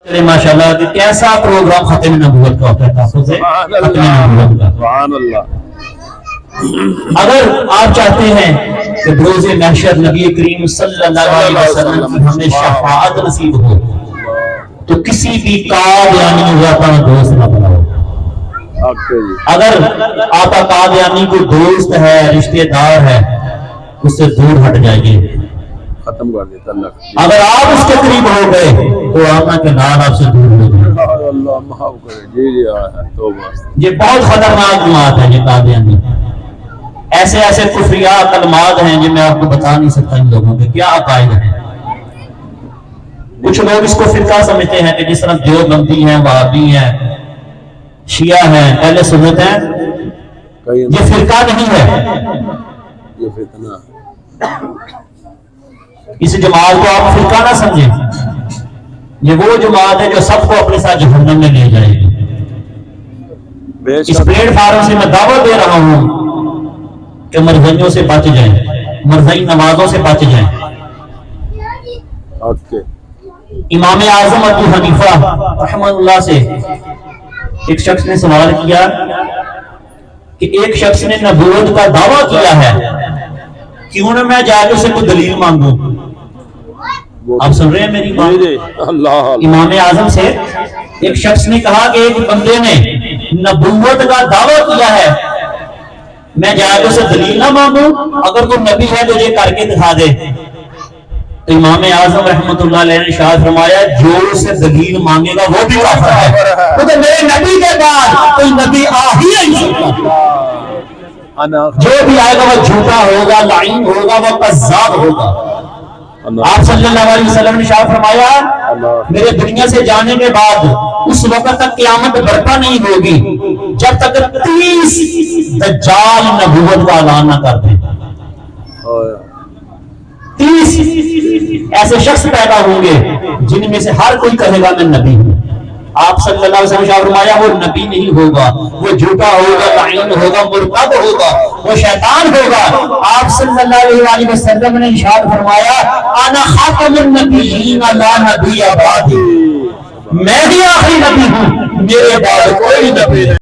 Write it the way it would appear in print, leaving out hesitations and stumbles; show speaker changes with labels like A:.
A: ماشاءاللہ کہ کیسا پروگرام ختم نبوت کا ہوتا ہے، تحفظ ختم نبوت کا۔
B: سبحان اللہ۔
A: اگر آپ چاہتے ہیں کہ بروز محشر نبی کریم صلی اللہ علیہ وسلم کی ہمیں شفاعت نصیب ہو تو کسی بھی قادیانی کا دوست نہ بناؤ۔ اگر آقا قادیانی کو دوست ہے، رشتہ دار ہے، اس سے دور ہٹ جائیے،
B: ختم کر دیتا اللہ۔
A: اگر آپ اس کے قریب ہو گئے تو آنا کے نال آپ سے دور ہو جائے۔
B: اللہ معاف کرے۔ جی جی توبہ۔
A: یہ بہت خطرناک جماعت ہے یہ قادیانی۔ ایسے ایسے کفریہ کلمات ہیں جو میں آپ کو بتا نہیں سکتا ان لوگوں کے کیا عقائد ہیں۔ کچھ لوگ اس کو فرقہ سمجھتے ہیں کہ جس طرح دیوبندی ہیں، وہابی ہیں، شیعہ ہیں، اہل سنت ہیں، یہ فرقہ نہیں ہے،
B: یہ فتنہ۔
A: اس جماعت کو آپ فرقہ نہ سمجھیں، یہ وہ جماعت ہے جو سب کو اپنے ساتھ جہنم میں لے جائے گی۔ اس پلیٹ فارم سے میں دعوت دے رہا ہوں کہ مرزائیوں سے بچ جائیں، مرزائی نمازوں سے بچ جائیں۔ امام اعظم ابو حنیفہ رحمہ اللہ سے ایک شخص نے سوال کیا کہ ایک شخص نے نبوت کا دعویٰ کیا ہے، کیوں نہ میں جا کے اسے کوئی دلیل مانگوں؟ آپ سن رہے ہیں میری بات؟ امام اعظم سے ایک شخص نے کہا کہ ایک بندے نے نبوت کا دعویٰ کیا ہے، میں جا کے اسے دلیل نہ مانگوں؟ اگر کوئی نبی ہے تو یہ کر کے دکھا دے۔ تو امام اعظم رحمۃ اللہ علیہ نے ارشاد فرمایا جو اسے دلیل مانگے گا وہ بھی کافر ہے، کیونکہ میرے نبی کے بعد کوئی نبی آ ہی نہیں سکتا۔ جو بھی آئے گا وہ جھوٹا ہوگا، لعین ہوگا، وہ کذاب ہوگا۔ آپ صلی اللہ علیہ وسلم نے ارشاد فرمایا میرے دنیا سے جانے کے بعد اس وقت تک قیامت برپا نہیں ہوگی جب تک 30 دجال نبوت کا اعلان نہ کر دیں۔ 30 ایسے شخص پیدا ہوں گے جن میں سے ہر کوئی کہے گا میں نبی ہوں۔ آپ صلی اللہ علیہ وسلم نے فرمایا وہ نبی نہیں ہوگا، وہ جھوٹا ہوگا، لعین ہوگا، مرتد ہوگا، وہ شیطان ہوگا۔ آپ صلی اللہ علیہ وسلم نے ارشاد فرمایا انا خاتم النبیین لا نبی بعدی، میں ہی آخری نبی ہوں، میرے بعد کوئی نبی نہیں۔